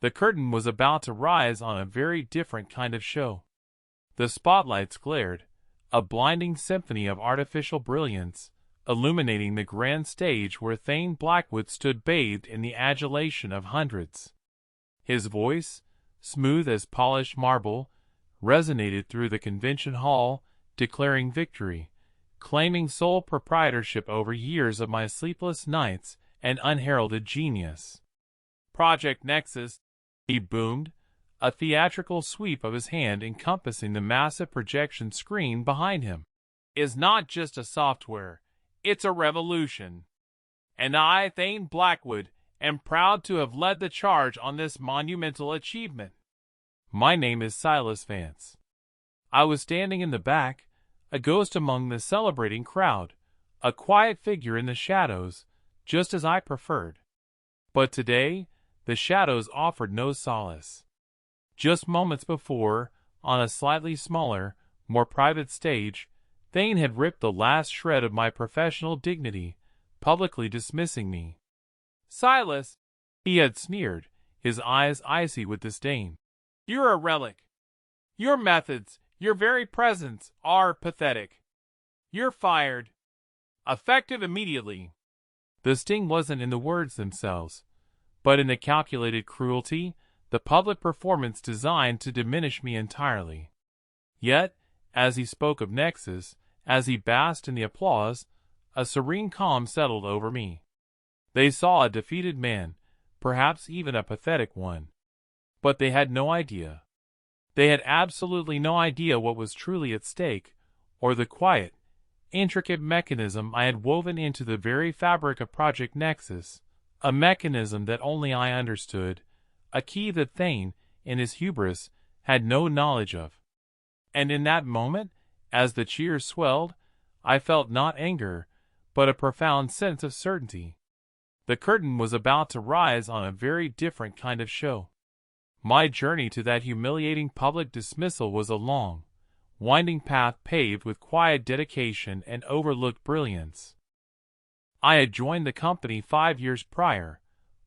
The curtain was about to rise on a very different kind of show. The spotlights glared, a blinding symphony of artificial brilliance, illuminating the grand stage where Thane Blackwood stood bathed in the adulation of hundreds. His voice, smooth as polished marble, resonated through the convention hall, declaring victory, claiming sole proprietorship over years of my sleepless nights and unheralded genius. "Project Nexus," he boomed, a theatrical sweep of his hand encompassing the massive projection screen behind him, "is not just a software, it's a revolution. And I, Thane Blackwood, am proud to have led the charge on this monumental achievement." My name is Silas Vance. I was standing in the back, a ghost among the celebrating crowd, a quiet figure in the shadows, just as I preferred. But today, the shadows offered no solace. Just moments before, on a slightly smaller, more private stage, Thane had ripped the last shred of my professional dignity, publicly dismissing me. "Silas," he had sneered, his eyes icy with disdain, "you're a relic. Your methods, your very presence, are pathetic. You're fired. Effective immediately." The sting wasn't in the words themselves, but in the calculated cruelty, the public performance designed to diminish me entirely. Yet, as he spoke of Nexus, as he basked in the applause, a serene calm settled over me. They saw a defeated man, perhaps even a pathetic one. But they had no idea. They had absolutely no idea what was truly at stake, or the quiet, intricate mechanism I had woven into the very fabric of Project Nexus, a mechanism that only I understood, a key that Thane, in his hubris, had no knowledge of. And in that moment, as the cheers swelled, I felt not anger, but a profound sense of certainty. The curtain was about to rise on a very different kind of show. My journey to that humiliating public dismissal was a long, winding path paved with quiet dedication and overlooked brilliance. I had joined the company 5 years prior,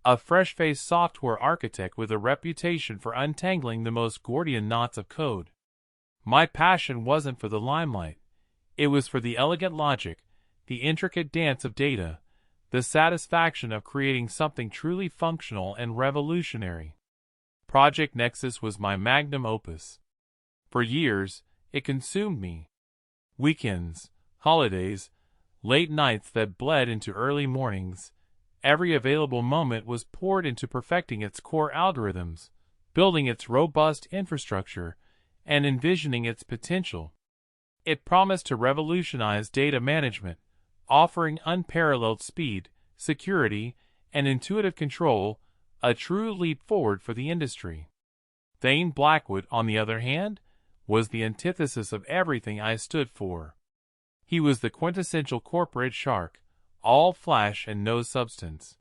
a fresh-faced software architect with a reputation for untangling the most Gordian knots of code. My passion wasn't for the limelight. It was for the elegant logic, the intricate dance of data, the satisfaction of creating something truly functional and revolutionary. Project Nexus was my magnum opus. For years, it consumed me. Weekends, holidays, late nights that bled into early mornings, every available moment was poured into perfecting its core algorithms, building its robust infrastructure, and envisioning its potential. It promised to revolutionize data management, offering unparalleled speed, security, and intuitive control, a true leap forward for the industry. Thane Blackwood, on the other hand, was the antithesis of everything I stood for. He was the quintessential corporate shark, all flash and no substance.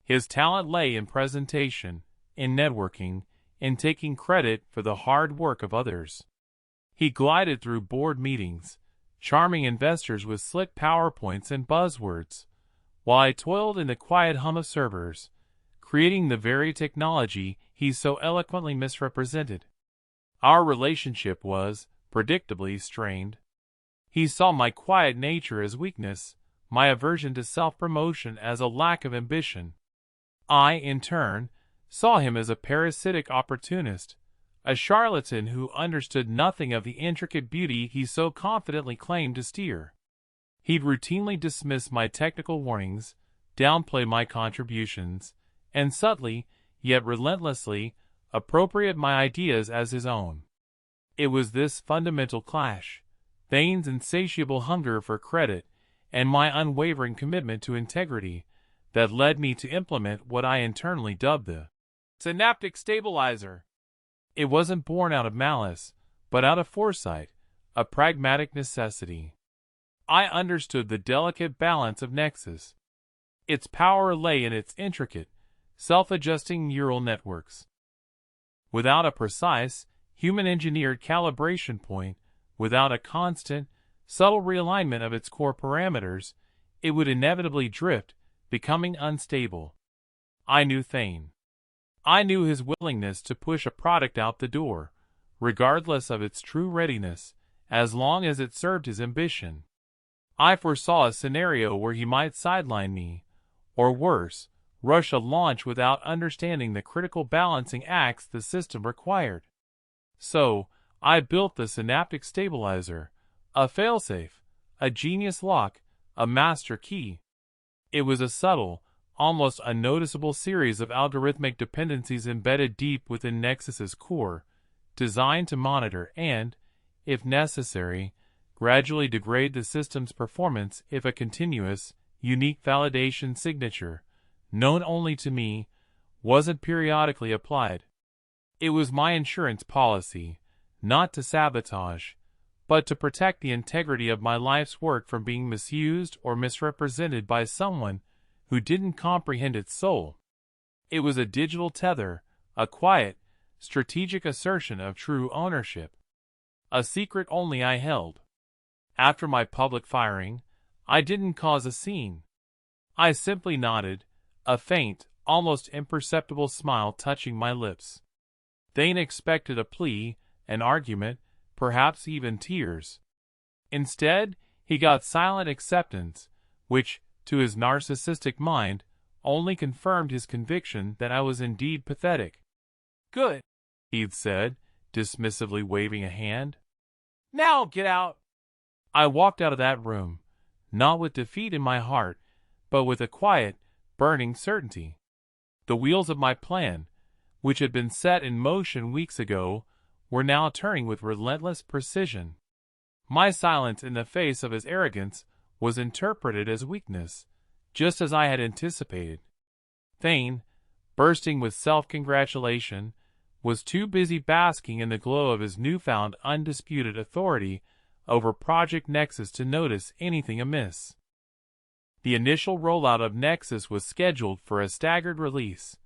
His talent lay in presentation, in networking, in taking credit for the hard work of others. He glided through board meetings, charming investors with slick PowerPoints and buzzwords, while I toiled in the quiet hum of servers, creating the very technology he so eloquently misrepresented. Our relationship was, predictably, strained. He saw my quiet nature as weakness, my aversion to self-promotion as a lack of ambition. I, in turn, saw him as a parasitic opportunist, a charlatan who understood nothing of the intricate beauty he so confidently claimed to steer. He'd routinely dismiss my technical warnings, downplay my contributions, and subtly, yet relentlessly, appropriate my ideas as his own. It was this fundamental clash, Thane's insatiable hunger for credit and my unwavering commitment to integrity, that led me to implement what I internally dubbed the synaptic stabilizer. It wasn't born out of malice, but out of foresight, a pragmatic necessity. I understood the delicate balance of Nexus. Its power lay in its intricate, self-adjusting neural networks. Without a precise, human-engineered calibration point, without a constant, subtle realignment of its core parameters, it would inevitably drift, becoming unstable. I knew Thane. I knew his willingness to push a product out the door, regardless of its true readiness, as long as it served his ambition. I foresaw a scenario where he might sideline me, or worse, rush a launch without understanding the critical balancing acts the system required. So, I built the synaptic stabilizer, a failsafe, a genius lock, a master key. It was a subtle, almost unnoticeable series of algorithmic dependencies embedded deep within Nexus's core, designed to monitor and, if necessary, gradually degrade the system's performance if a continuous, unique validation signature, known only to me, wasn't periodically applied. It was my insurance policy, not to sabotage, but to protect the integrity of my life's work from being misused or misrepresented by someone who didn't comprehend its soul. It was a digital tether, a quiet, strategic assertion of true ownership. A secret only I held. After my public firing, I didn't cause a scene. I simply nodded, a faint, almost imperceptible smile touching my lips. Thane expected a plea, an argument, perhaps even tears. Instead, he got silent acceptance, which, to his narcissistic mind, only confirmed his conviction that I was indeed pathetic. "Good," he'd said, dismissively waving a hand. "Now get out." I walked out of that room, not with defeat in my heart, but with a quiet, burning certainty. The wheels of my plan, which had been set in motion weeks ago, were now turning with relentless precision. My silence in the face of his arrogance was interpreted as weakness, just as I had anticipated. Thane, bursting with self-congratulation, was too busy basking in the glow of his newfound undisputed authority over Project Nexus to notice anything amiss. The initial rollout of Nexus was scheduled for a staggered release,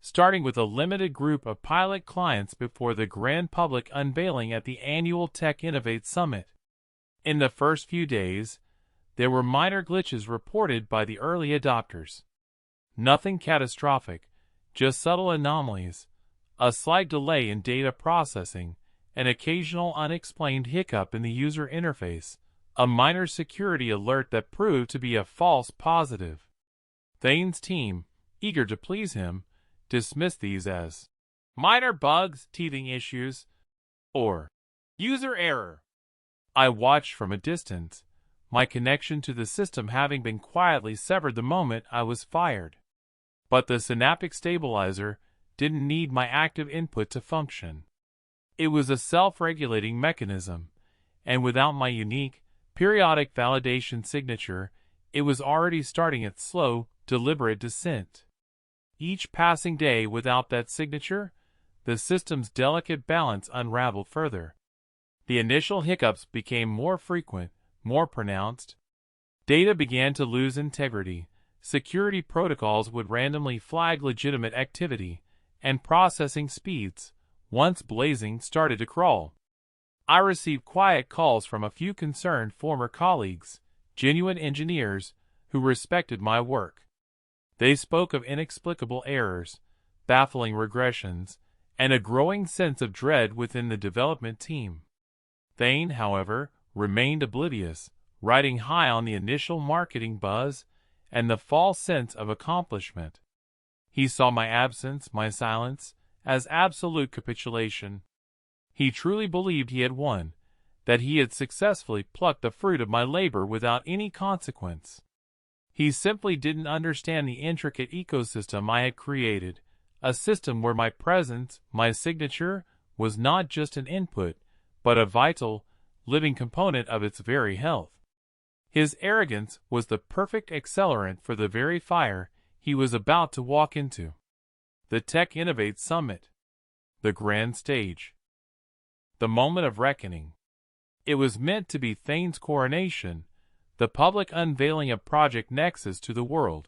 starting with a limited group of pilot clients before the grand public unveiling at the annual Tech Innovate Summit. In the first few days, there were minor glitches reported by the early adopters. Nothing catastrophic, just subtle anomalies, a slight delay in data processing, an occasional unexplained hiccup in the user interface, a minor security alert that proved to be a false positive. Thane's team, eager to please him, dismissed these as minor bugs, teething issues, or user error. I watched from a distance, my connection to the system having been quietly severed the moment I was fired. But the synaptic stabilizer didn't need my active input to function. It was a self-regulating mechanism, and without my unique, periodic validation signature, it was already starting its slow, deliberate descent. Each passing day without that signature, the system's delicate balance unraveled further. The initial hiccups became more frequent, more pronounced. Data began to lose integrity, security protocols would randomly flag legitimate activity, and processing speeds, once blazing, started to crawl. I received quiet calls from a few concerned former colleagues, genuine engineers, who respected my work. They spoke of inexplicable errors, baffling regressions, and a growing sense of dread within the development team. Thane, however, remained oblivious, riding high on the initial marketing buzz and the false sense of accomplishment. He saw my absence, my silence, as absolute capitulation. He truly believed he had won, that he had successfully plucked the fruit of my labor without any consequence. He simply didn't understand the intricate ecosystem I had created, a system where my presence, my signature, was not just an input, but a vital, living component of its very health. His arrogance was the perfect accelerant for the very fire he was about to walk into. The Tech Innovate Summit. The grand stage. The moment of reckoning. It was meant to be Thane's coronation, the public unveiling of Project Nexus to the world.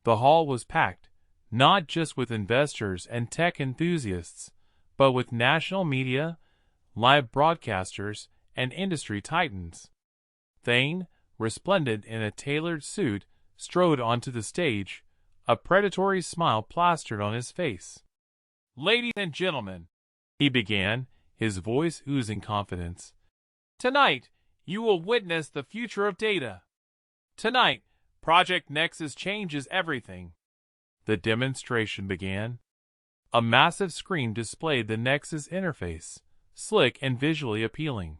The hall was packed, not just with investors and tech enthusiasts, but with national media, live broadcasters, and industry titans. Thane, resplendent in a tailored suit, strode onto the stage, a predatory smile plastered on his face. "Ladies and gentlemen," he began, his voice oozing confidence. "Tonight, you will witness the future of data. Tonight, Project Nexus changes everything." The demonstration began. A massive screen displayed the Nexus interface, slick and visually appealing.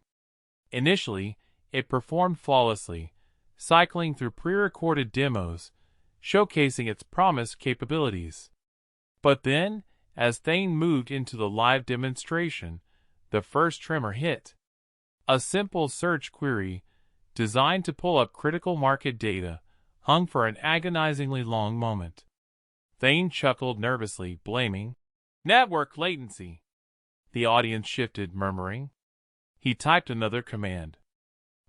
Initially, it performed flawlessly, cycling through pre-recorded demos, showcasing its promised capabilities. But then, as Thane moved into the live demonstration, the first tremor hit. A simple search query, designed to pull up critical market data, hung for an agonizingly long moment. Thane chuckled nervously, blaming network latency. The audience shifted, murmuring. He typed another command.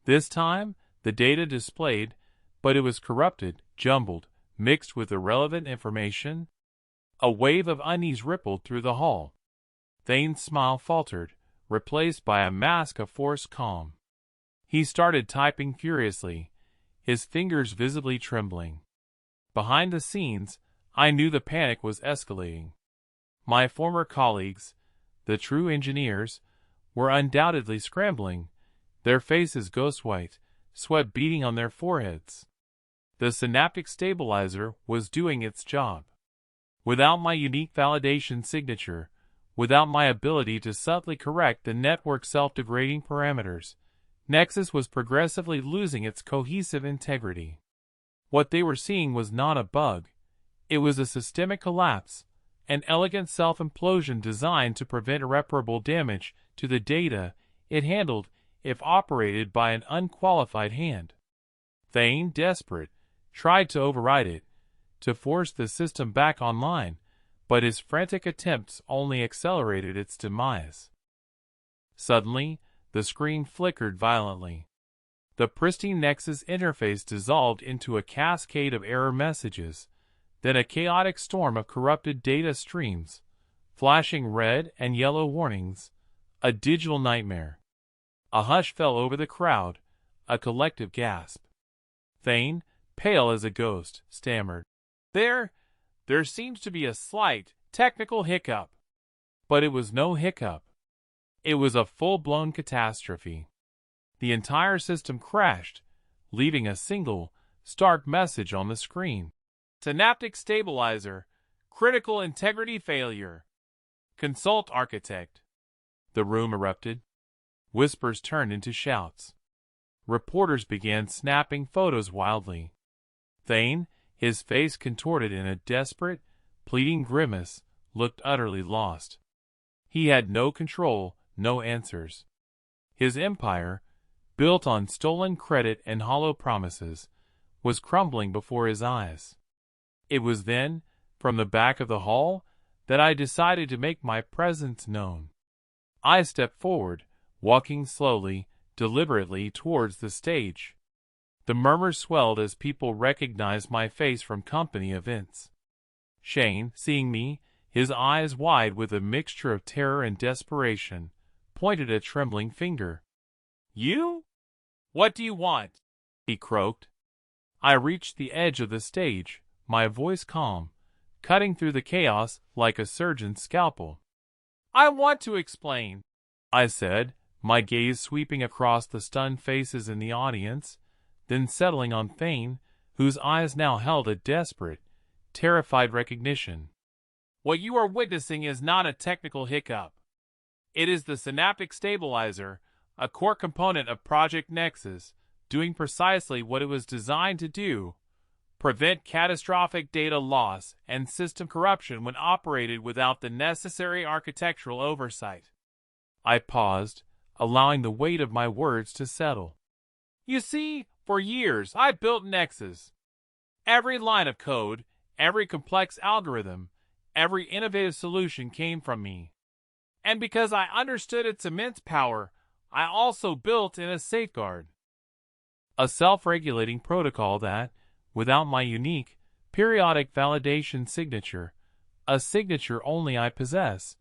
This time, the data displayed, but it was corrupted, jumbled, mixed with irrelevant information. A wave of unease rippled through the hall. Thane's smile faltered, replaced by a mask of forced calm. He started typing furiously, his fingers visibly trembling. Behind the scenes, I knew the panic was escalating. My former colleagues, the true engineers, were undoubtedly scrambling, their faces ghost-white, sweat beading on their foreheads. The synaptic stabilizer was doing its job. Without my unique validation signature, without my ability to subtly correct the network's self-degrading parameters, Nexus was progressively losing its cohesive integrity. What they were seeing was not a bug. It was a systemic collapse, an elegant self-implosion designed to prevent irreparable damage to the data it handled if operated by an unqualified hand. Thane, desperate, tried to override it, to force the system back online, but his frantic attempts only accelerated its demise. Suddenly, the screen flickered violently. The pristine Nexus interface dissolved into a cascade of error messages, then a chaotic storm of corrupted data streams, flashing red and yellow warnings, a digital nightmare. A hush fell over the crowd, a collective gasp. Thane, pale as a ghost, stammered, There seems to be a slight technical hiccup." But it was no hiccup. It was a full-blown catastrophe. The entire system crashed, leaving a single, stark message on the screen. "Synaptic stabilizer, critical integrity failure. Consult architect." The room erupted. Whispers turned into shouts. Reporters began snapping photos wildly. Thane, his face contorted in a desperate, pleading grimace, looked utterly lost. He had no control, no answers. His empire, built on stolen credit and hollow promises, was crumbling before his eyes. It was then, from the back of the hall, that I decided to make my presence known. I stepped forward, walking slowly, deliberately towards the stage. The murmurs swelled as people recognized my face from company events. Shane, seeing me, his eyes wide with a mixture of terror and desperation, pointed a trembling finger. "You? What do you want?" he croaked. I reached the edge of the stage, my voice calm, cutting through the chaos like a surgeon's scalpel. "I want to explain," I said, my gaze sweeping across the stunned faces in the audience, then settling on Thane, whose eyes now held a desperate, terrified recognition. "What you are witnessing is not a technical hiccup. It is the synaptic stabilizer, a core component of Project Nexus, doing precisely what it was designed to do: prevent catastrophic data loss and system corruption when operated without the necessary architectural oversight." I paused, allowing the weight of my words to settle. "You see, for years I built Nexus. Every line of code, every complex algorithm, every innovative solution came from me. And because I understood its immense power, I also built in a safeguard. A self-regulating protocol that, without my unique, periodic validation signature, a signature only I possess,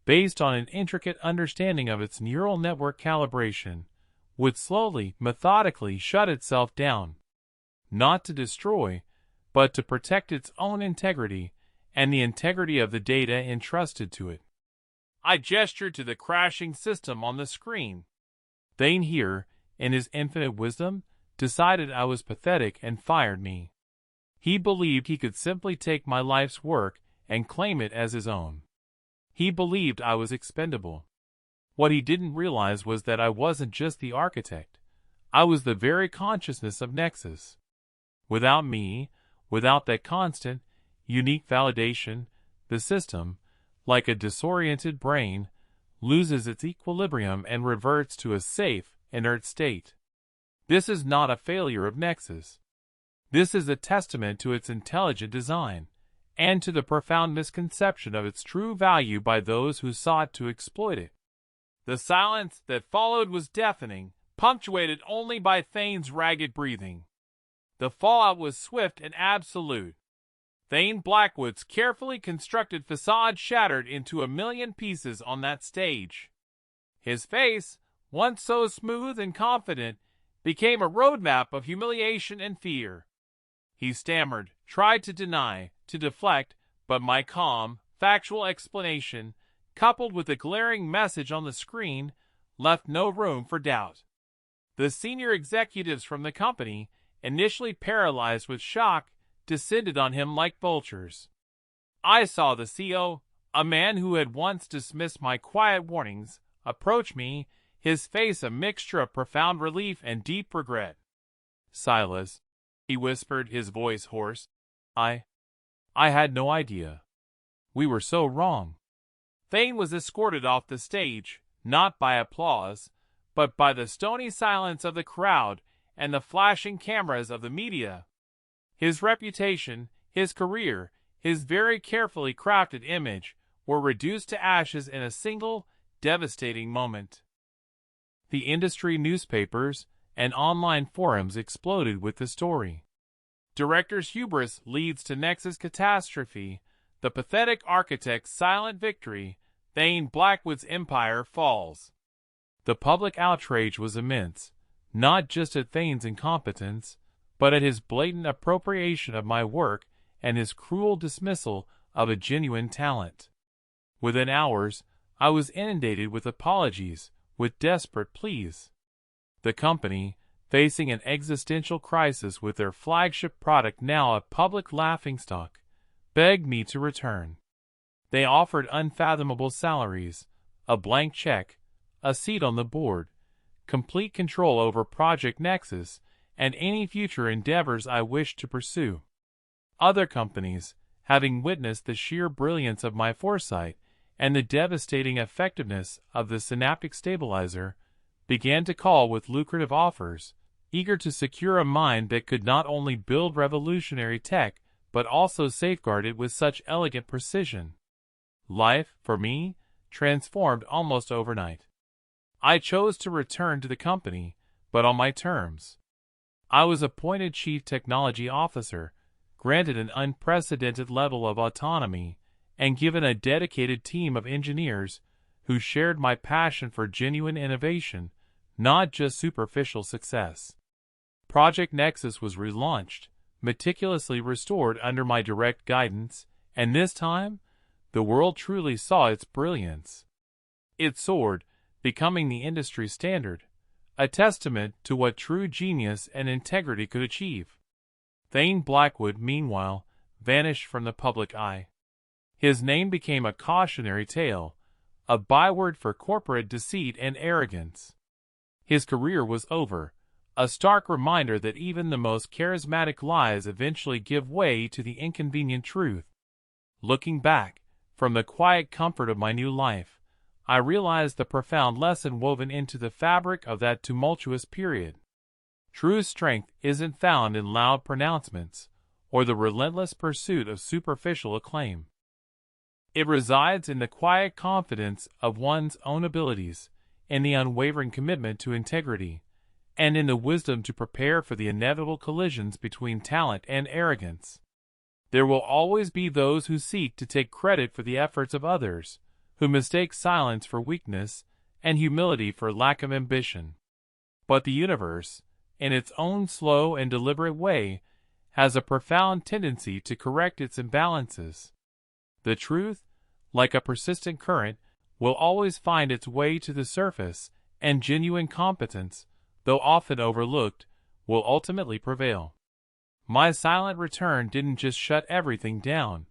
based on an intricate understanding of its neural network calibration, would slowly, methodically shut itself down. Not to destroy, but to protect its own integrity and the integrity of the data entrusted to it. I gestured to the crashing system on the screen. Thane here, in his infinite wisdom, decided I was pathetic and fired me. He believed he could simply take my life's work and claim it as his own. He believed I was expendable. What he didn't realize was that I wasn't just the architect. I was the very consciousness of Nexus. Without me, without that constant, unique validation, the system, like a disoriented brain, loses its equilibrium and reverts to a safe, inert state. This is not a failure of Nexus. This is a testament to its intelligent design, and to the profound misconception of its true value by those who sought to exploit it. The silence that followed was deafening, punctuated only by Thane's ragged breathing. The fallout was swift and absolute. Thane Blackwood's carefully constructed facade shattered into a million pieces on that stage. His face, once so smooth and confident, became a roadmap of humiliation and fear. He stammered, tried to deny, to deflect, but my calm, factual explanation, coupled with the glaring message on the screen, left no room for doubt. The senior executives from the company, initially paralyzed with shock, descended on him like vultures. I saw the CEO, a man who had once dismissed my quiet warnings, approach me, his face a mixture of profound relief and deep regret. "Silas," he whispered, his voice hoarse, I had no idea. We were so wrong." Thane was escorted off the stage, not by applause, but by the stony silence of the crowd and the flashing cameras of the media. His reputation, his career, his very carefully crafted image were reduced to ashes in a single, devastating moment. The industry newspapers and online forums exploded with the story. Director's hubris leads to Nexus catastrophe, the pathetic architect's silent victory, Thane Blackwood's empire falls. The public outrage was immense, not just at Thane's incompetence, but at his blatant appropriation of my work and his cruel dismissal of a genuine talent. Within hours, I was inundated with apologies, with desperate pleas. The company, facing an existential crisis with their flagship product now a public laughingstock, begged me to return. They offered unfathomable salaries, a blank check, a seat on the board, complete control over Project Nexus, and any future endeavors I wished to pursue. Other companies, having witnessed the sheer brilliance of my foresight and the devastating effectiveness of the synaptic stabilizer, began to call with lucrative offers, eager to secure a mind that could not only build revolutionary tech, but also safeguard it with such elegant precision. Life, for me, transformed almost overnight. I chose to return to the company, but on my terms. I was appointed Chief Technology Officer, granted an unprecedented level of autonomy, and given a dedicated team of engineers who shared my passion for genuine innovation, not just superficial success. Project Nexus was relaunched, meticulously restored under my direct guidance, and this time, the world truly saw its brilliance. It soared, becoming the industry standard, a testament to what true genius and integrity could achieve. Thane Blackwood, meanwhile, vanished from the public eye. His name became a cautionary tale, a byword for corporate deceit and arrogance. His career was over, a stark reminder that even the most charismatic lies eventually give way to the inconvenient truth. Looking back, from the quiet comfort of my new life, I realized the profound lesson woven into the fabric of that tumultuous period. True strength isn't found in loud pronouncements or the relentless pursuit of superficial acclaim. It resides in the quiet confidence of one's own abilities, in the unwavering commitment to integrity, and in the wisdom to prepare for the inevitable collisions between talent and arrogance. There will always be those who seek to take credit for the efforts of others, who mistake silence for weakness and humility for lack of ambition. But the universe, in its own slow and deliberate way, has a profound tendency to correct its imbalances. The truth, like a persistent current, will always find its way to the surface, and genuine competence, though often overlooked, will ultimately prevail. My silent return didn't just shut everything down.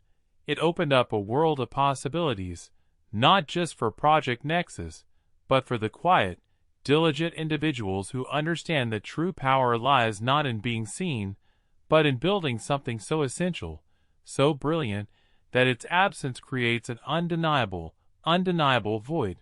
It opened up a world of possibilities, not just for Project Nexus, but for the quiet, diligent individuals who understand that true power lies not in being seen, but in building something so essential, so brilliant, that its absence creates an undeniable void.